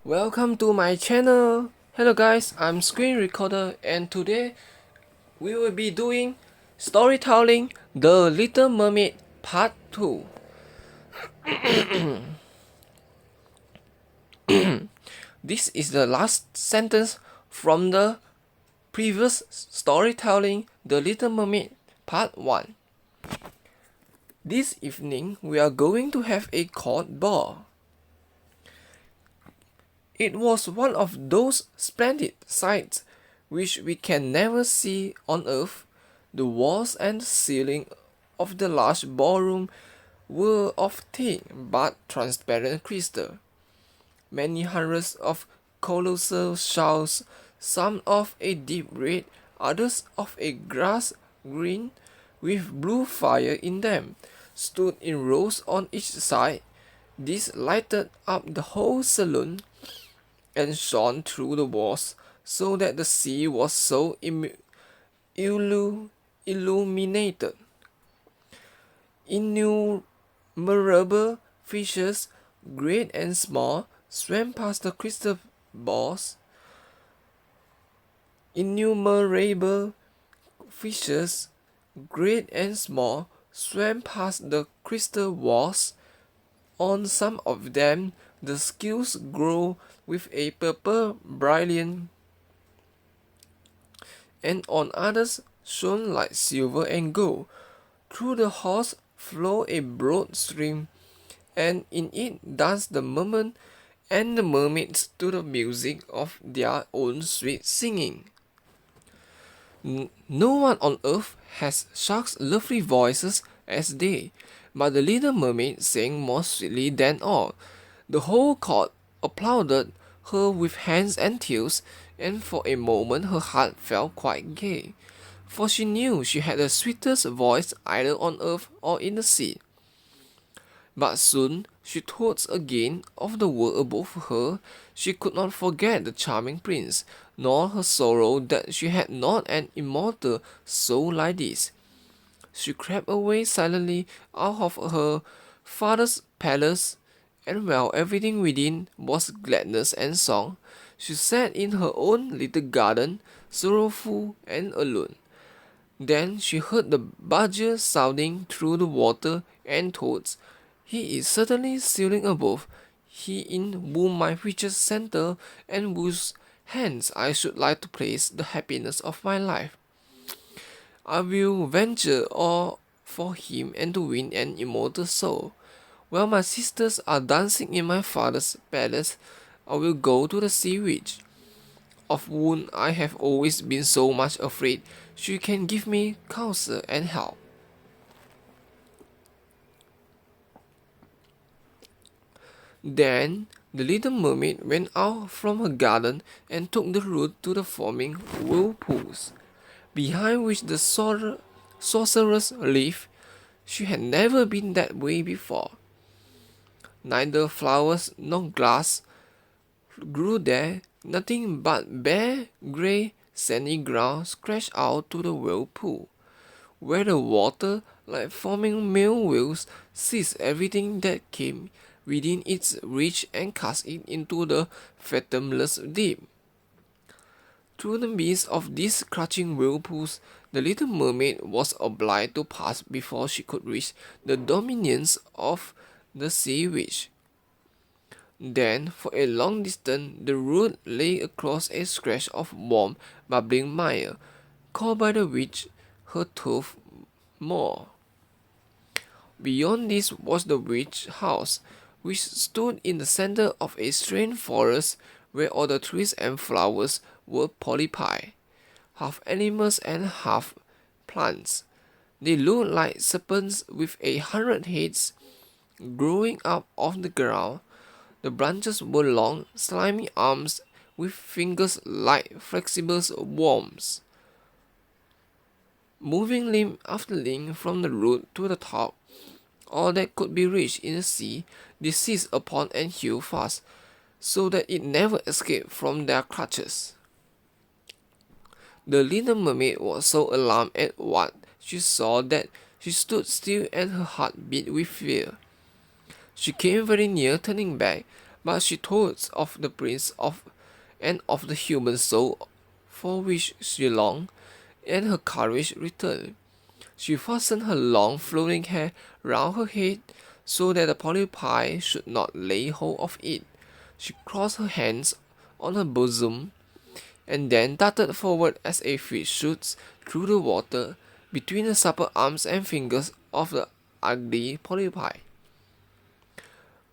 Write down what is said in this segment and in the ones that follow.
Welcome to my channel. Hello guys, I'm Screen Recorder and today we will be doing storytelling The Little Mermaid Part 2. This is the last sentence from the previous storytelling The Little Mermaid Part 1. This evening we are going to have a court ball. It was one of those splendid sights which we can never see on earth. The walls and ceiling of the large ballroom were of thin but transparent crystal. Many hundreds of colossal shells, some of a deep red, others of a grass green, with blue fire in them, stood in rows on each side. These lighted up the whole saloon and shone through the walls, so that the sea was so illuminated. Innumerable fishes, great and small, swam past the crystal balls. Innumerable fishes, great and small, swam past the crystal walls. On some of them, the scales glow with a purple brilliance, and on others shone like silver and gold. Through the halls flowed a broad stream, and in it danced the merman and the mermaids to the music of their own sweet singing. No one on earth has such lovely voices as they, but the little mermaid sang more sweetly than all. The whole court applauded her with hands and tails, and for a moment her heart felt quite gay, for she knew she had the sweetest voice either on earth or in the sea. But soon she thought again of the world above her. She could not forget the charming prince, nor her sorrow that she had not an immortal soul like this. She crept away silently out of her father's palace, and while everything within was gladness and song, she sat in her own little garden, sorrowful and alone. Then she heard the badger sounding through the water, and thought, "He is certainly sailing above, he in whom my future centre, and whose hands I should like to place the happiness of my life. I will venture all for him and to win an immortal soul. While my sisters are dancing in my father's palace, I will go to the sea witch, of whom I have always been so much afraid. She can give me counsel and help." Then the little mermaid went out from her garden and took the route to the foaming whirlpools, behind which the sorceress lived. She had never been that way before. Neither flowers nor grass grew there, nothing but bare, grey, sandy ground stretched out to the whirlpool, where the water, like foaming male whales, seized everything that came within its reach and cast it into the fathomless deep. Through the midst of these crushing whirlpools, the little mermaid was obliged to pass before she could reach the dominions of the sea witch. Then, for a long distance, the road lay across a stretch of warm, bubbling mire, called by the witch her turf moor. Beyond this was the witch house, which stood in the center of a strange forest where all the trees and flowers were polypi, half animals and half plants. They looked like serpents with 100 heads growing up off the ground. The branches were long, slimy arms with fingers like flexible worms, moving limb after limb from the root to the top. All that could be reached in the sea, they seized upon and held fast, so that it never escaped from their clutches. The little mermaid was so alarmed at what she saw that she stood still and her heart beat with fear. She came very near turning back, but she thought of the prince and of the human soul for which she longed, and her courage returned. She fastened her long flowing hair round her head so that the polypi should not lay hold of it. She crossed her hands on her bosom, and then darted forward as a fish shoots through the water between the supple arms and fingers of the ugly polypi,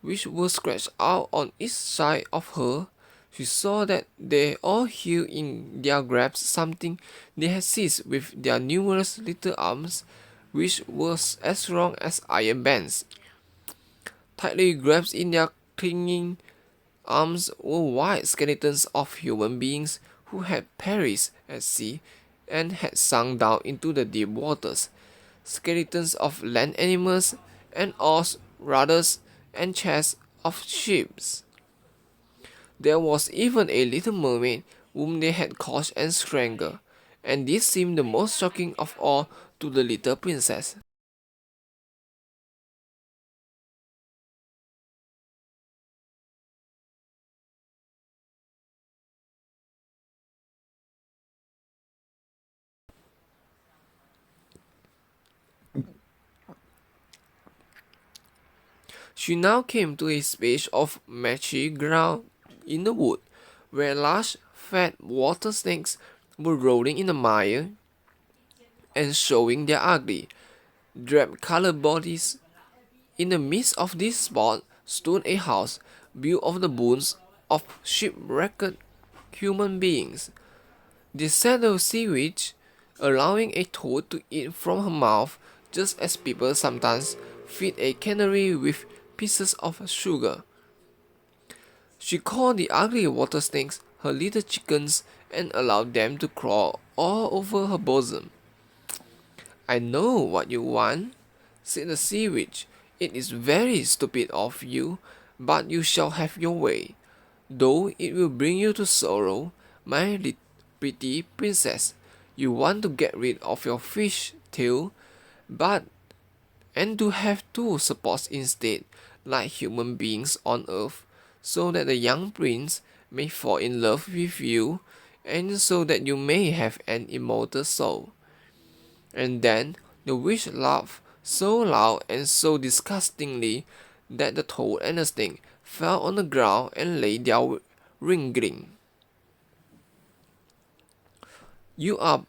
which were stretched out on each side of her. She saw that they all held in their grasp something they had seized with their numerous little arms, which were as strong as iron bands. Tightly grasped in their clinging arms were white skeletons of human beings who had perished at sea and had sunk down into the deep waters, skeletons of land animals and oars, rudders, and chests of ships. There was even a little mermaid whom they had caught and strangled, and this seemed the most shocking of all to the little princess. She now came to a space of marshy ground in the wood, where large, fat water snakes were rolling in the mire and showing their ugly, drab-colored bodies. In the midst of this spot stood a house built of the bones of shipwrecked human beings. They set the seaweed, allowing a toad to eat from her mouth, just as people sometimes feed a canary with pieces of sugar. She called the ugly water snakes her little chickens and allowed them to crawl all over her bosom. "I know what you want," said the sea witch. "It is very stupid of you, but you shall have your way, though it will bring you to sorrow, my pretty princess. You want to get rid of your fish tail, and to have two supports instead, like human beings on earth, so that the young prince may fall in love with you, and so that you may have an immortal soul." And then the witch laughed so loud and so disgustingly that the toad and the snake fell on the ground and lay there wriggling. "You are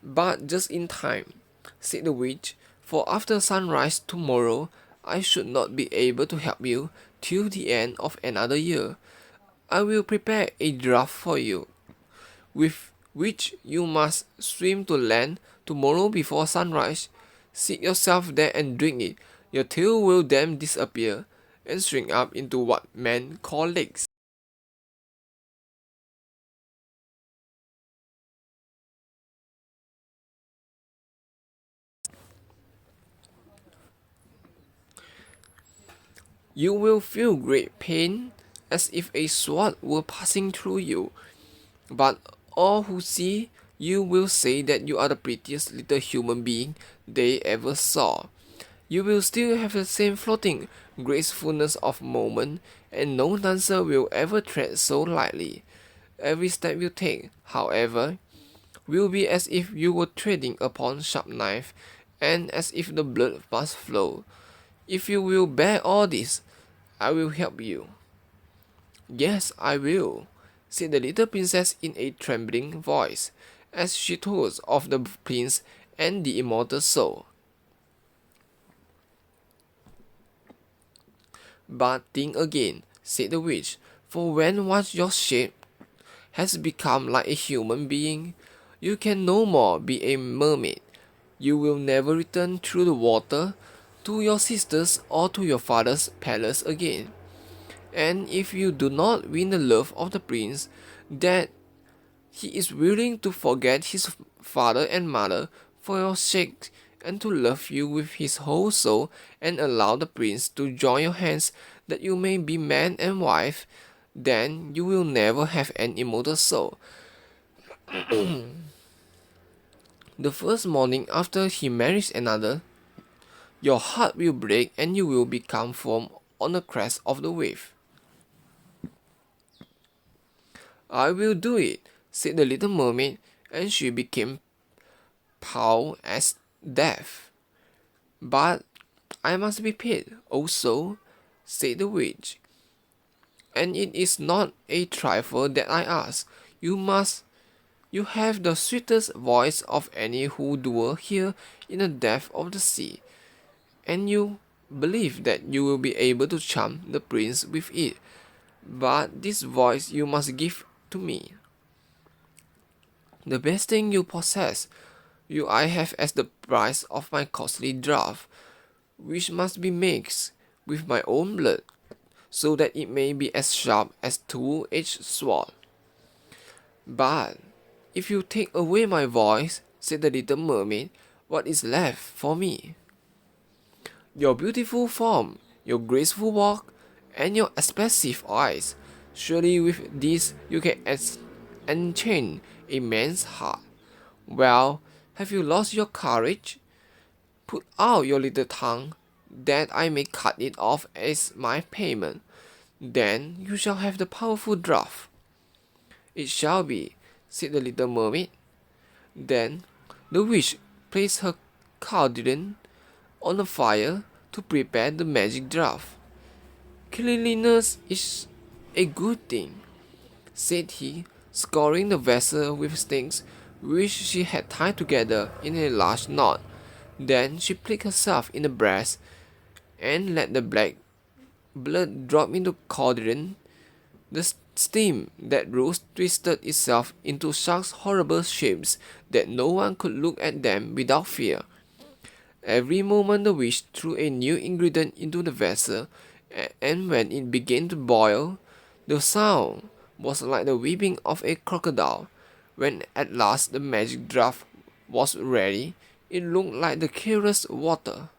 but just in time," said the witch, "for after sunrise tomorrow I should not be able to help you till the end of another year. I will prepare a draught for you, with which you must swim to land tomorrow before sunrise. Sit yourself there and drink it. Your tail will then disappear and shrink up into what men call legs." "You will feel great pain, as if a sword were passing through you, but all who see you will say that you are the prettiest little human being they ever saw. You will still have the same floating gracefulness of movement, and no dancer will ever tread so lightly. Every step you take, however, will be as if you were treading upon sharp knife, and as if the blood must flow. If you will bear all this, I will help you." "Yes, I will," said the little princess in a trembling voice, as she thought of the prince and the immortal soul. "But think again," said the witch, "for when once your shape has become like a human being, you can no more be a mermaid. You will never return through the water to your sisters or to your father's palace again. And if you do not win the love of the prince, that he is willing to forget his father and mother for your sake, and to love you with his whole soul, and allow the prince to join your hands that you may be man and wife, then you will never have an immortal soul. The first morning after he marries another, your heart will break and you will become foam on the crest of the wave." "I will do it," said the little mermaid, and she became pale as death. "But I must be paid also," said the witch. "And it is not a trifle that I ask. You have the sweetest voice of any who dwell here in the depth of the sea, and you believe that you will be able to charm the prince with it. But this voice you must give to me. The best thing you possess, I have as the price of my costly draught, which must be mixed with my own blood, so that it may be as sharp as two-edged sword. But if you take away my voice," said the little mermaid, "what is left for me? Your beautiful form, your graceful walk, and your expressive eyes. Surely with these you can enchain a man's heart. Well, have you lost your courage? Put out your little tongue, that I may cut it off as my payment. Then you shall have the powerful draught." "It shall be," said the little mermaid. Then the witch placed her cauldron on the fire to prepare the magic draught. "Cleanliness is a good thing," said he, scouring the vessel with sticks which she had tied together in a large knot. Then she pricked herself in the breast and let the black blood drop into the cauldron. The steam that rose twisted itself into such horrible shapes that no one could look at them without fear. Every moment the witch threw a new ingredient into the vessel, and when it began to boil, the sound was like the weeping of a crocodile. When at last the magic draught was ready, it looked like the clearest water.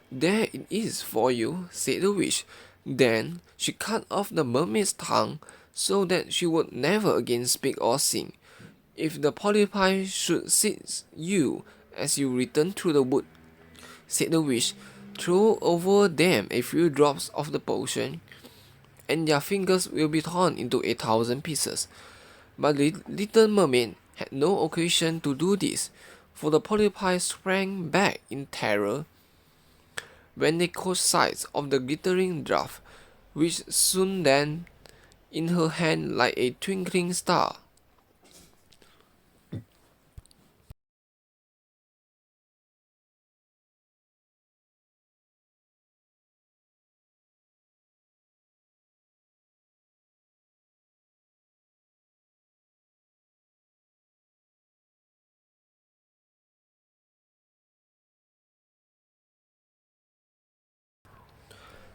"There it is for you," said the witch. Then she cut off the mermaid's tongue, so that she would never again speak or sing. "If the polypi should seize you as you return through the wood," said the witch, "throw over them a few drops of the potion, and their fingers will be torn into 1,000 pieces." But the little mermaid had no occasion to do this, for the polypi sprang back in terror when they caught sight of the glittering draught, which soon danced in her hand like a twinkling star.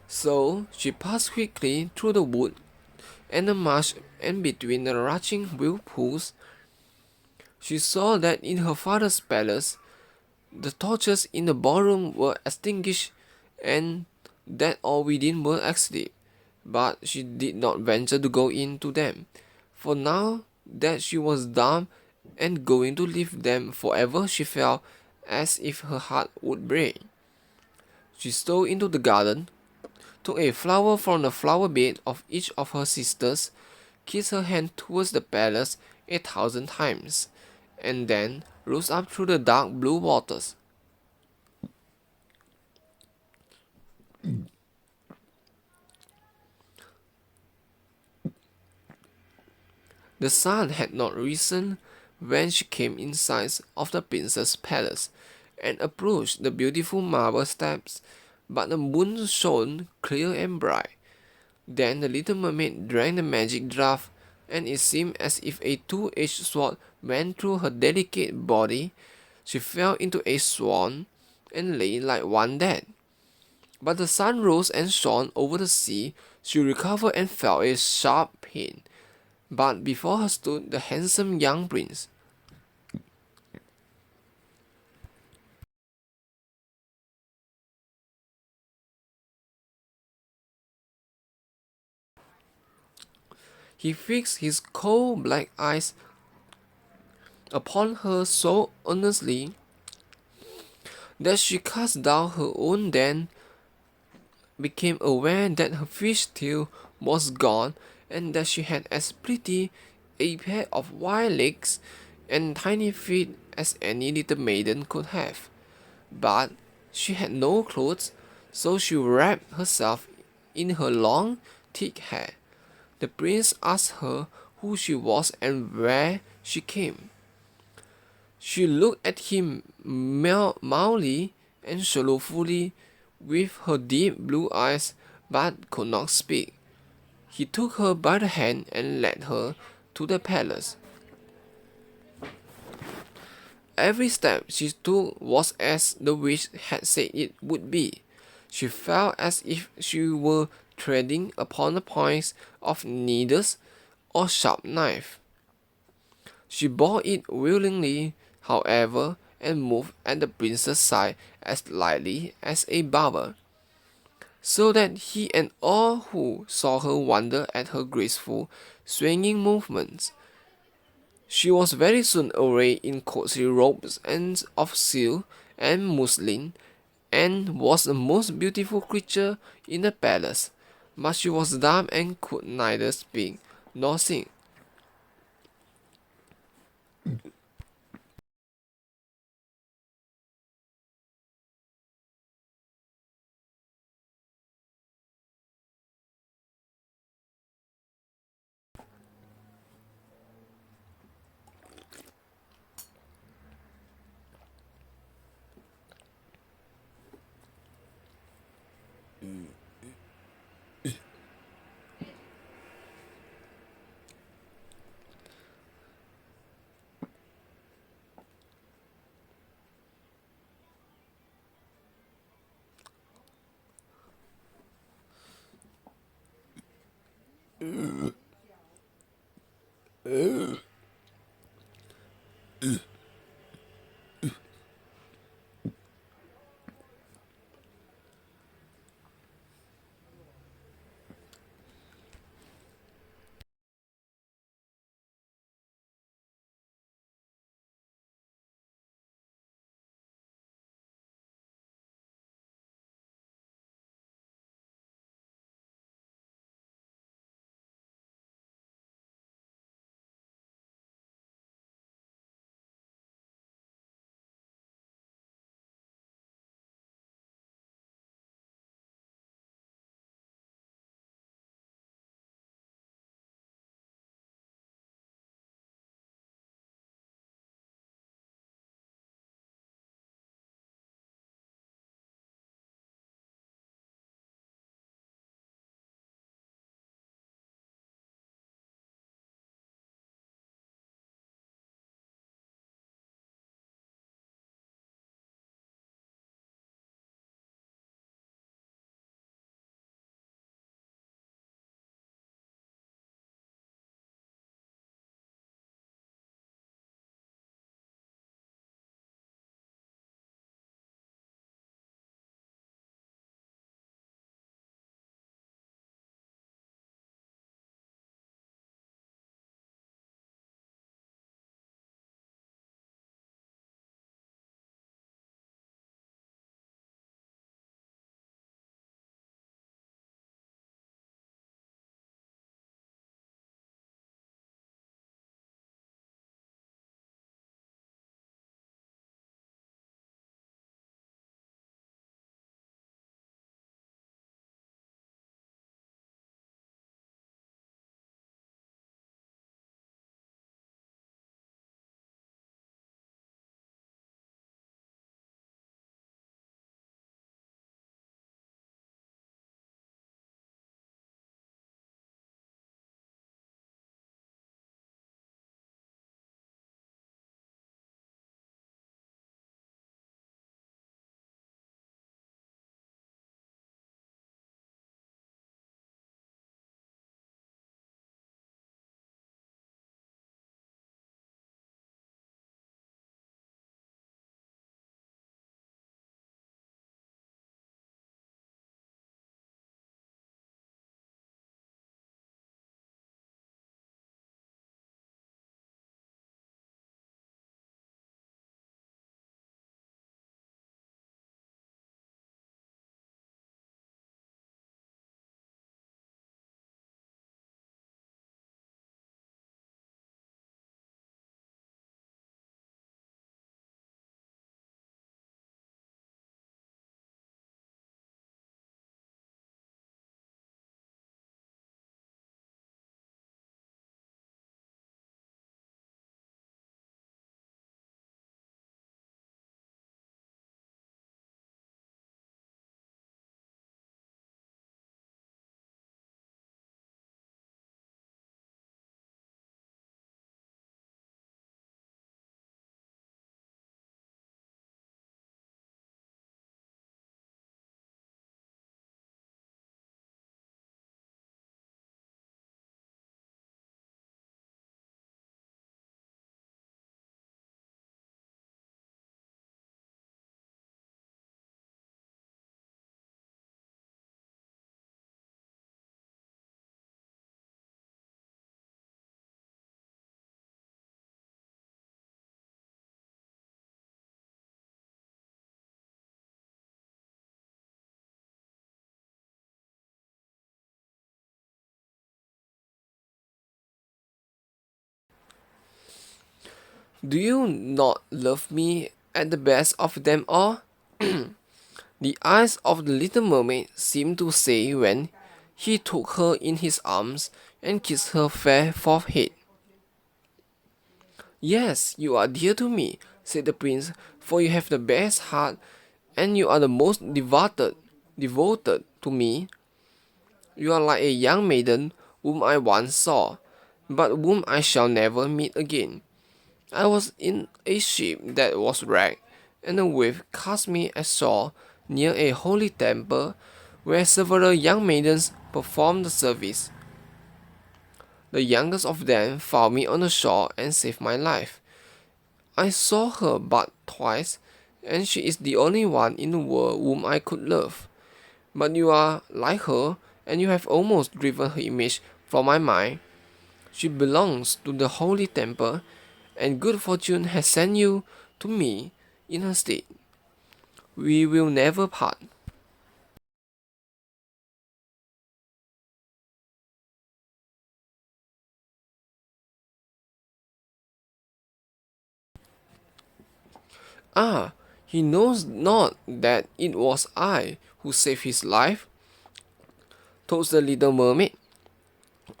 So she passed quickly through the wood and the marsh, and between the rushing whirlpools. She saw that in her father's palace the torches in the ballroom were extinguished, and that all within were asleep. But she did not venture to go in to them, for now that she was dumb and going to leave them forever, she felt as if her heart would break. She stole into the garden, took a flower from the flower bed of each of her sisters, kissed her hand towards the palace 1,000 times, and then rose up through the dark blue waters. The sun had not risen when she came in sight of the prince's palace, and approached the beautiful marble steps, but the moon shone clear and bright. Then the little mermaid drank the magic draught, and it seemed as if a two-edged sword went through her delicate body. She fell into a swoon, and lay like one dead. But the sun rose and shone over the sea. She recovered and felt a sharp pain. But before her stood the handsome young prince. He fixed his cold black eyes upon her so earnestly that she cast down her own, then became aware that her fish tail was gone, and that she had as pretty a pair of white legs and tiny feet as any little maiden could have. But she had no clothes, so she wrapped herself in her long, thick hair. The prince asked her who she was and where she came. She looked at him mildly and sorrowfully with her deep blue eyes, but could not speak. He took her by the hand and led her to the palace. Every step she took was as the witch had said it would be. She felt as if she were treading upon the points of needles or sharp knife. She bore it willingly, however, and moved at the prince's side as lightly as a barber, so that he and all who saw her wondered at her graceful, swinging movements. She was very soon arrayed in costly robes and of silk and muslin, and was the most beautiful creature in the palace. But she was dumb and could neither speak nor sing. Do you not love me at the best of them all? The eyes of the little mermaid seemed to say when he took her in his arms and kissed her fair forehead. Yes, you are dear to me, said the prince, for you have the best heart, and you are the most devoted to me. You are like a young maiden whom I once saw, but whom I shall never meet again. I was in a ship that was wrecked, and a wave cast me ashore near a holy temple where several young maidens performed the service. The youngest of them found me on the shore and saved my life. I saw her but twice, and she is the only one in the world whom I could love. But you are like her, and you have almost driven her image from my mind. She belongs to the holy temple, and good fortune has sent you to me in her stead. We will never part. Ah, he knows not that it was I who saved his life, thought the little mermaid.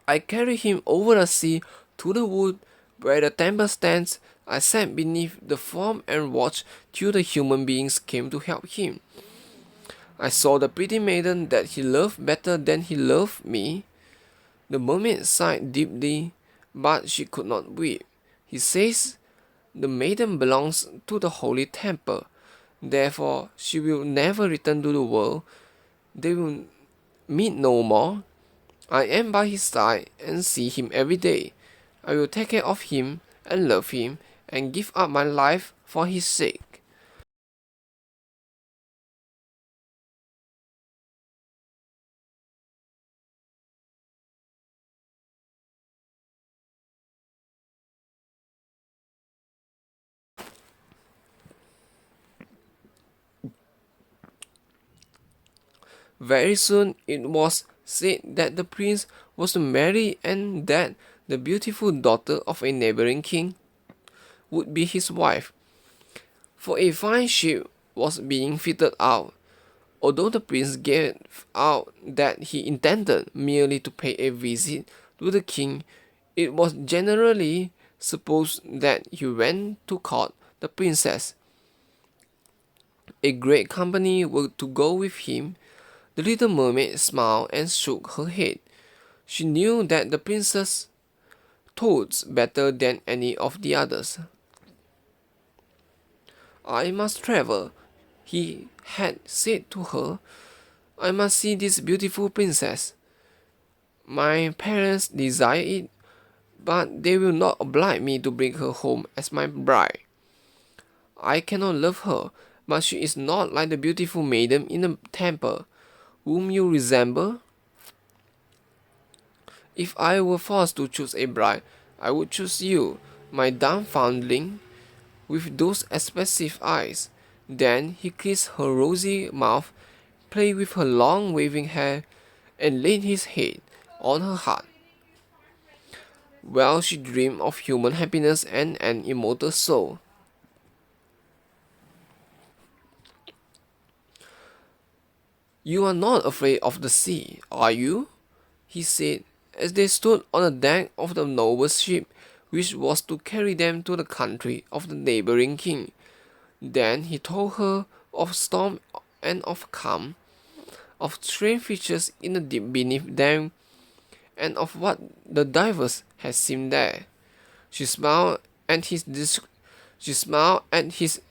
I carried him over the sea to the wood where the temple stands. I sat beneath the form and watched till the human beings came to help him. I saw the pretty maiden that he loved better than he loved me. The mermaid sighed deeply, but she could not weep. He says, the maiden belongs to the holy temple. Therefore, she will never return to the world. They will meet no more. I am by his side and see him every day. I will take care of him and love him and give up my life for his sake. Very soon it was said that the prince was to marry and that the beautiful daughter of a neighboring king would be his wife. For a fine ship was being fitted out. Although the prince gave out that he intended merely to pay a visit to the king, it was generally supposed that he went to court the princess. A great company were to go with him. The little mermaid smiled and shook her head. She knew that the princess thought better than any of the others. I must travel, he had said to her. I must see this beautiful princess. My parents desire it, but they will not oblige me to bring her home as my bride. I cannot love her, but she is not like the beautiful maiden in the temple, whom you resemble. If I were forced to choose a bride, I would choose you, my dumb foundling, with those expressive eyes. Then he kissed her rosy mouth, played with her long waving hair, and laid his head on her heart. While she dreamed of human happiness and an immortal soul. You are not afraid of the sea, are you? He said, as they stood on the deck of the noble ship which was to carry them to the country of the neighboring king. Then he told her of storm and of calm, of strange features in the deep beneath them, and of what the divers had seen there. She smiled at his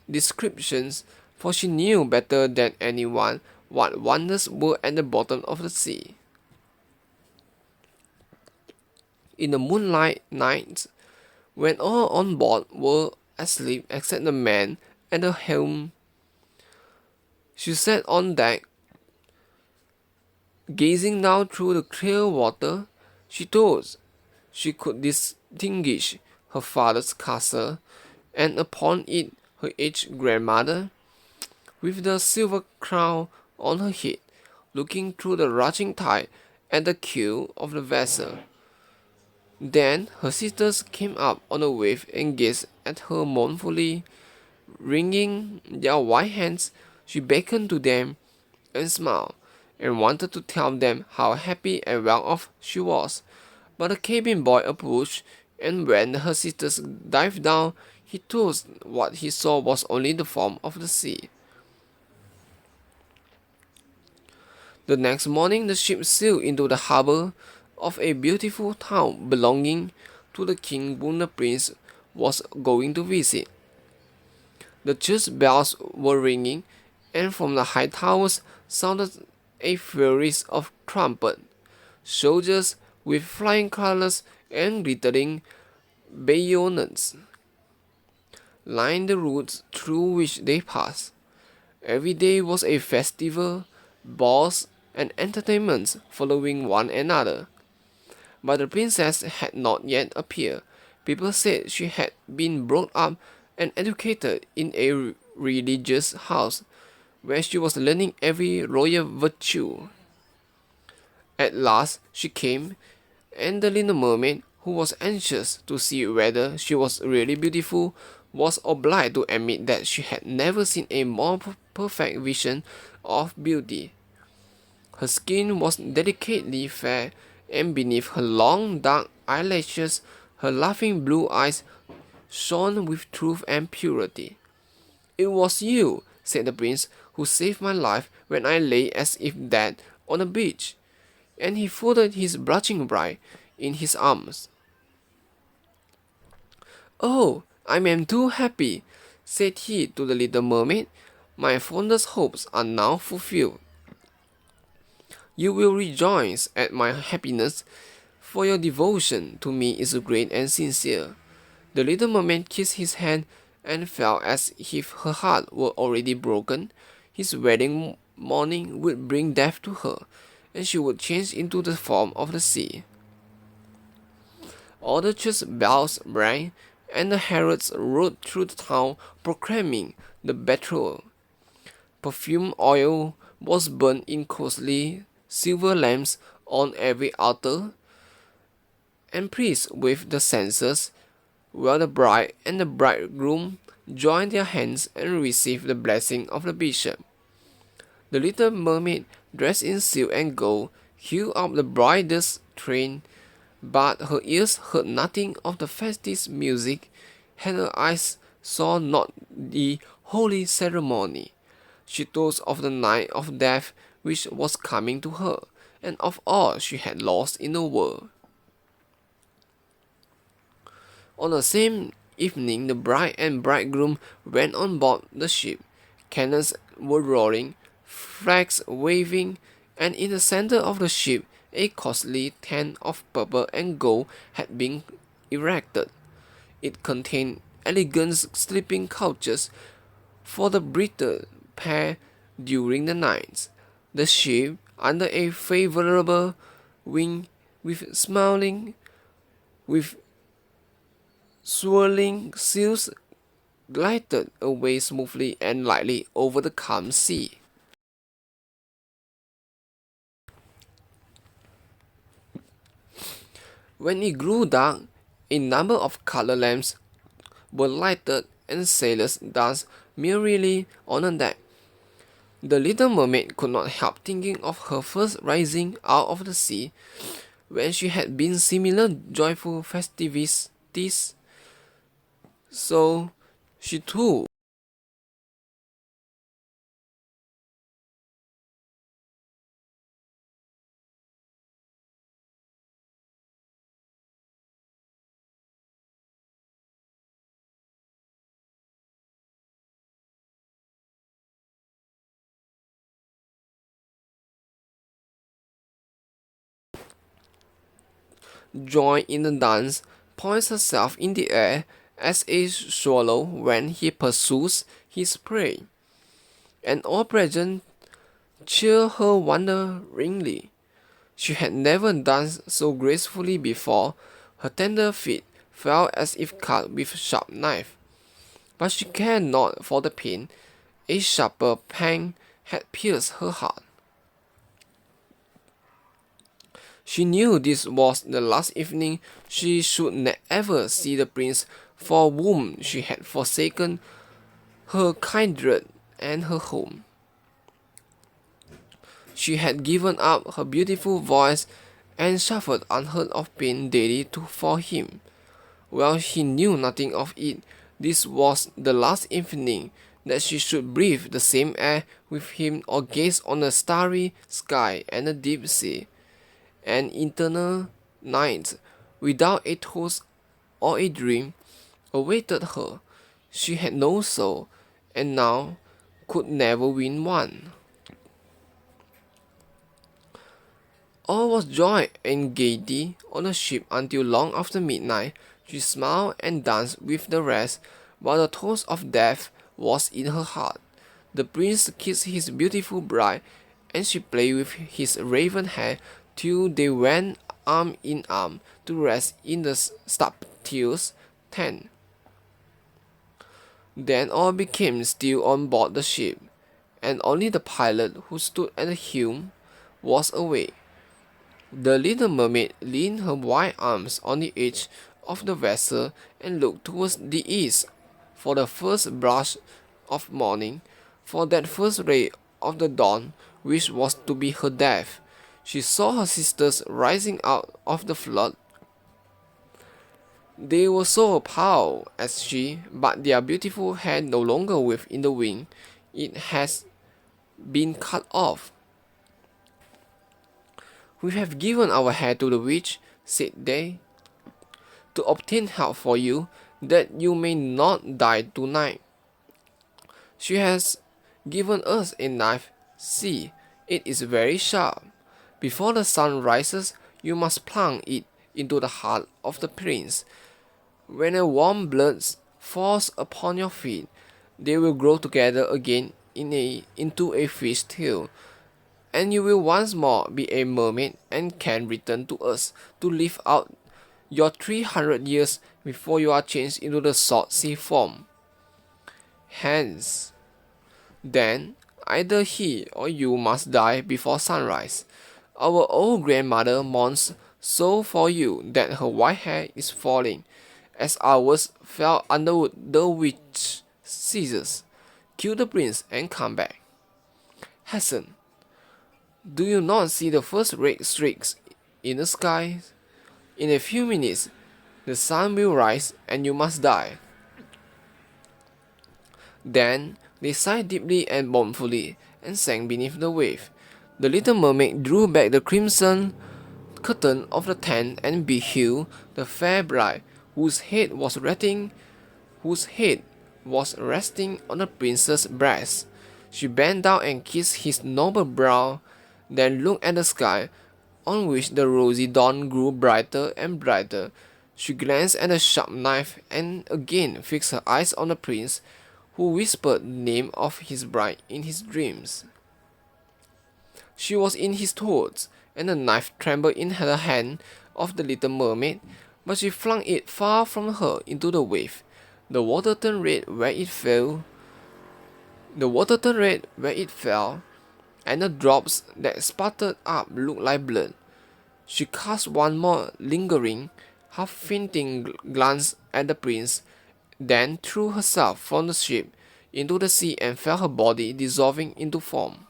descriptions, for she knew better than anyone what wonders were at the bottom of the sea. In the moonlight night, when all on board were asleep except the man at the helm, she sat on deck, gazing down through the clear water. She thought she could distinguish her father's castle, and upon it her aged grandmother, with the silver crown on her head, looking through the rushing tide at the keel of the vessel. Then her sisters came up on the wave and gazed at her mournfully. Wringing their white hands, she beckoned to them and smiled, and wanted to tell them how happy and well off she was. But the cabin boy approached, and when her sisters dived down, he thought what he saw was only the foam of the sea. The next morning, the ship sailed into the harbor of a beautiful town belonging to the king whom the prince was going to visit. The church bells were ringing, and from the high towers sounded a flourish of trumpet. Soldiers with flying colors and glittering bayonets lined the roads through which they passed. Every day was a festival, balls and entertainments following one another. But the princess had not yet appeared. People said she had been brought up and educated in a religious house, where she was learning every royal virtue. At last she came, and the little mermaid, who was anxious to see whether she was really beautiful, was obliged to admit that she had never seen a more perfect vision of beauty. Her skin was delicately fair, and beneath her long dark eyelashes, her laughing blue eyes shone with truth and purity. "It was you," said the prince, "who saved my life when I lay as if dead on the beach." And he folded his blushing bride in his arms. "Oh, I am too happy," said he to the little mermaid. "My fondest hopes are now fulfilled. You will rejoice at my happiness, for your devotion to me is great and sincere." The little mermaid kissed his hand and felt as if her heart were already broken. His wedding morning would bring death to her, and she would change into the form of the sea. All the church bells rang, and the heralds rode through the town proclaiming the betrothal. Perfume oil was burnt in costly silver lamps on every altar, and priests waved the censers, while the bride and the bridegroom joined their hands and received the blessing of the bishop. The little mermaid, dressed in silk and gold, held up the bride's train, but her ears heard nothing of the festive music, and her eyes saw not the holy ceremony. She thought of the night of death which was coming to her, and of all she had lost in the world. On the same evening, the bride and bridegroom went on board the ship. Cannons were roaring, flags waving, and in the center of the ship a costly tent of purple and gold had been erected. It contained elegant sleeping couches for the bridal pair during the night. The ship, under a favorable wind, with swirling sails, glided away smoothly and lightly over the calm sea. When it grew dark, a number of colored lamps were lighted, and sailors danced merrily on the deck. The little mermaid could not help thinking of her first rising out of the sea, when she had been similar joyful festivities. So she too joined in the dance, poised herself in the air as a swallow when he pursues his prey, and all present cheered her wonderingly. She had never danced so gracefully before. Her tender feet felt as if cut with a sharp knife, but she cared not for the pain. A sharper pang had pierced her heart. She knew this was the last evening she should ever see the prince for whom she had forsaken her kindred and her home. She had given up her beautiful voice and suffered unheard of pain daily for him. While he knew nothing of it, this was the last evening that she should breathe the same air with him or gaze on a starry sky and a deep sea. An eternal night, without a toast or a dream, awaited her. She had no soul, and now could never win one. All was joy and gaiety on the ship until long after midnight. She smiled and danced with the rest, while the toast of death was in her heart. The prince kissed his beautiful bride, and she played with his raven hair till they went arm in arm to rest in the stubtail's tent. Then all became still on board the ship, and only the pilot, who stood at the helm, was awake. The little mermaid leaned her white arms on the edge of the vessel and looked towards the east for the first blush of morning, for that first ray of the dawn which was to be her death. She saw her sisters rising out of the flood. They were so pale as she, but their beautiful hair no longer waved in the wind. It has been cut off. "We have given our hair to the witch," said they, "to obtain help for you, that you may not die tonight. She has given us a knife. See, it is very sharp. Before the sun rises, you must plunge it into the heart of the prince. When a warm blood falls upon your feet, they will grow together again into a fish tail, and you will once more be a mermaid and can return to us to live out your 300 years before you are changed into the salt sea form. Hence, then, either he or you must die before sunrise. Our old grandmother mourns so for you that her white hair is falling, as ours fell under the witch's scissors. Kill the prince and come back. Hasten. Do you not see the first red streaks in the sky? In a few minutes, the sun will rise and you must die." Then they sighed deeply and mournfully and sank beneath the wave. The little mermaid drew back the crimson curtain of the tent and beheld the fair bride, whose head was resting on the prince's breast. She bent down and kissed his noble brow, then looked at the sky, on which the rosy dawn grew brighter and brighter. She glanced at the sharp knife and again fixed her eyes on the prince, who whispered the name of his bride in his dreams. She was in his thoughts, and the knife trembled in the hand of the little mermaid, but she flung it far from her into the wave. The water turned red where it fell, and the drops that sputtered up looked like blood. She cast one more lingering, half-fainting glance at the prince, then threw herself from the ship into the sea and felt her body dissolving into foam.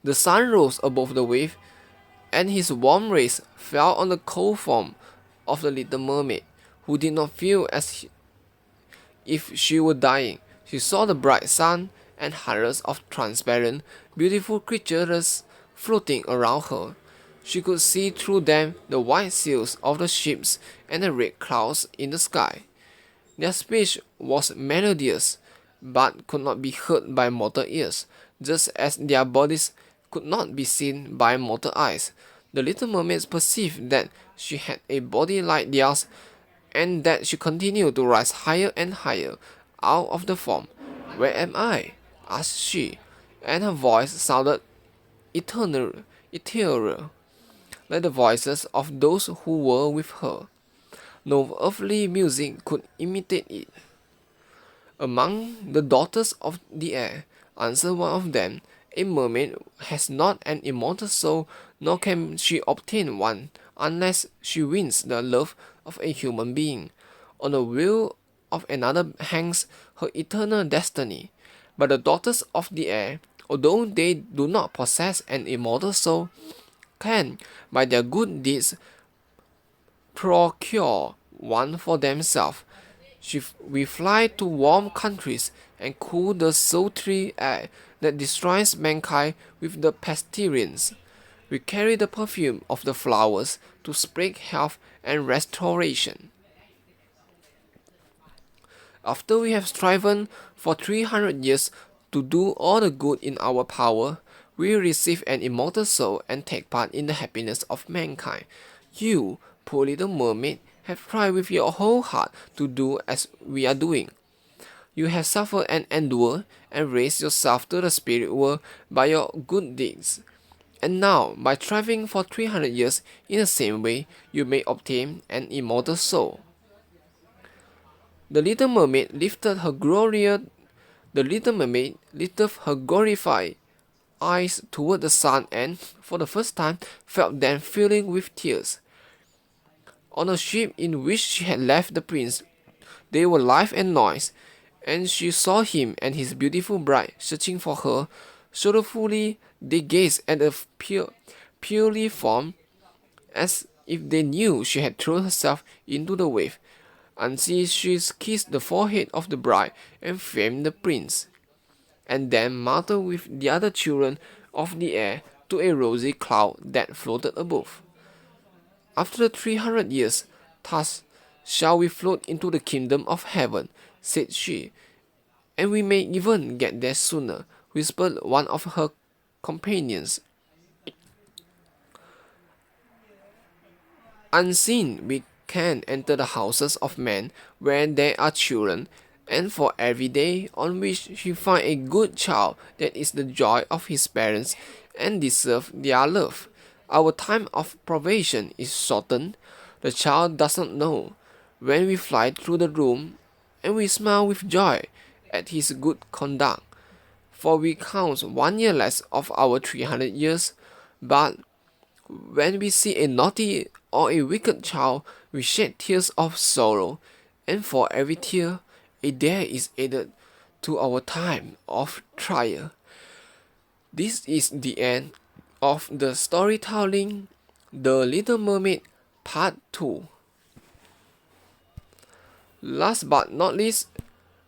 The sun rose above the wave, and his warm rays fell on the cold form of the little mermaid, who did not feel as if she were dying. She saw the bright sun and hundreds of transparent, beautiful creatures floating around her. She could see through them the white sails of the ships and the red clouds in the sky. Their speech was melodious, but could not be heard by mortal ears, just as their bodies could not be seen by mortal eyes. The little mermaid perceived that she had a body like theirs, and that she continued to rise higher and higher out of the form. "Where am I?" asked she, and her voice sounded ethereal, like the voices of those who were with her. No earthly music could imitate it. "Among the daughters of the air," answered one of them, A mermaid has not an immortal soul, nor can she obtain one unless she wins the love of a human being. On the will of another hangs her eternal destiny. But the daughters of the air, although they do not possess an immortal soul, can, by their good deeds, procure one for themselves. We fly to warm countries and cool the sultry air that destroys mankind with the pestilence. We carry the perfume of the flowers to spread health and restoration. After we have striven for 300 years to do all the good in our power, we receive an immortal soul and take part in the happiness of mankind. You, poor little mermaid, have tried with your whole heart to do as we are doing. You have suffered and endured and raised yourself to the spirit world by your good deeds. And now, by striving for 300 years in the same way, you may obtain an immortal soul. The little mermaid lifted her glorified eyes toward the sun and, for the first time, felt them filling with tears. On the ship in which she had left the prince, they were life and noise, and she saw him and his beautiful bride searching for her. Sorrowfully they gazed at the purely form, as if they knew she had thrown herself into the wave. Unseen, she kissed the forehead of the bride and framed the prince, and then mounted with the other children of the air to a rosy cloud that floated above. After 300 years, thus shall we float into the kingdom of heaven, said she, and we may even get there sooner, whispered one of her companions. Unseen, we can enter the houses of men where there are children, and for every day on which he finds a good child that is the joy of his parents and deserves their love, our time of probation is shortened. The child does not know. When we fly through the room, and we smile with joy at his good conduct, for we count 1 year less of our 300 years, but when we see a naughty or a wicked child, we shed tears of sorrow, and for every tear, a day is added to our time of trial. This is the end of the storytelling The Little Mermaid Part 2. Last but not least,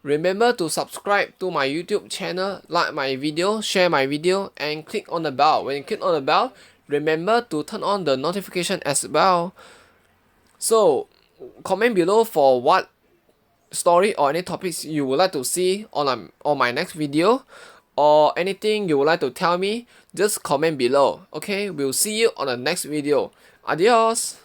remember to subscribe to my YouTube channel, like my video, share my video, and click on the bell. When you click on the bell, remember to turn on the notification as well. So, comment below for what story or any topics you would like to see on my next video, or anything you would like to tell me, just comment below. Okay, we'll see you on the next video. Adios.